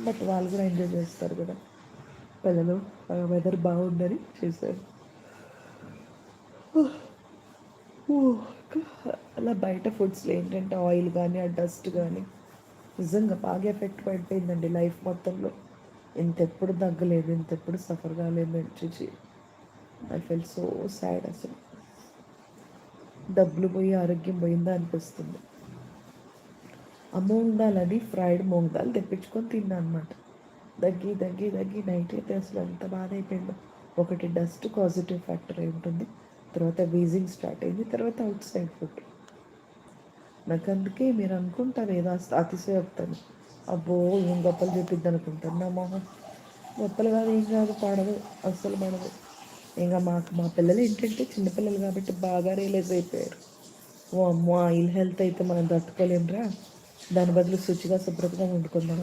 But వాళ్ళు కూడా enjoy చేస్తారు కదా పిల్లలు. వెదర్ బాగుందని చేశారు. అలా బయట ఫుడ్స్లో ఏంటంటే ఆయిల్ కానీ ఆ డస్ట్ కానీ నిజంగా బాగా ఎఫెక్ట్ పడిపోయిందండి లైఫ్ మొత్తంలో. ఇంతెప్పుడు తగ్గలేదు, ఇంతెప్పుడు సఫర్ కాలేదు చూసి ఐ ఫెల్ సో సాడ్. అసలు డబ్బులు పోయి ఆరోగ్యం పోయిందా అనిపిస్తుంది. ఆ మూంగ్ దాల్ అది ఫ్రైడ్ మూంగ్ దాల్ తెప్పించుకొని తిన్నా అనమాట. దగ్గి దగ్గి దగ్గి నైట్ అయితే అసలు ఎంత బాధ అయిపోయిందో. ఒకటి డస్ట్ పాజిటివ్ ఫ్యాక్టర్ అయి ఉంటుంది, తర్వాత వీజింగ్ స్టార్ట్ అయింది, తర్వాత అవుట్ సైడ్ ఫుడ్. నాకు అందుకే మీరు అనుకుంటారు ఏదో అతిశయోక్తాను, అబ్బో ఏం గొప్పలు చెప్పిద్ది అనుకుంటారు. నా మొహం గొప్పలు కాదు, ఏం కాదు, పడదు, అస్సలు పడదు. ఇంకా మా పిల్లలు ఏంటంటే చిన్నపిల్లలు కాబట్టి బాగా రియలైజ్ అయిపోయారు. ఓ అమ్మో ఆయిల్ హెల్త్ అయితే మనం తట్టుకోలేమురా, దాని బదులు శుచిగా శుభ్రతగా వండుకుందాం.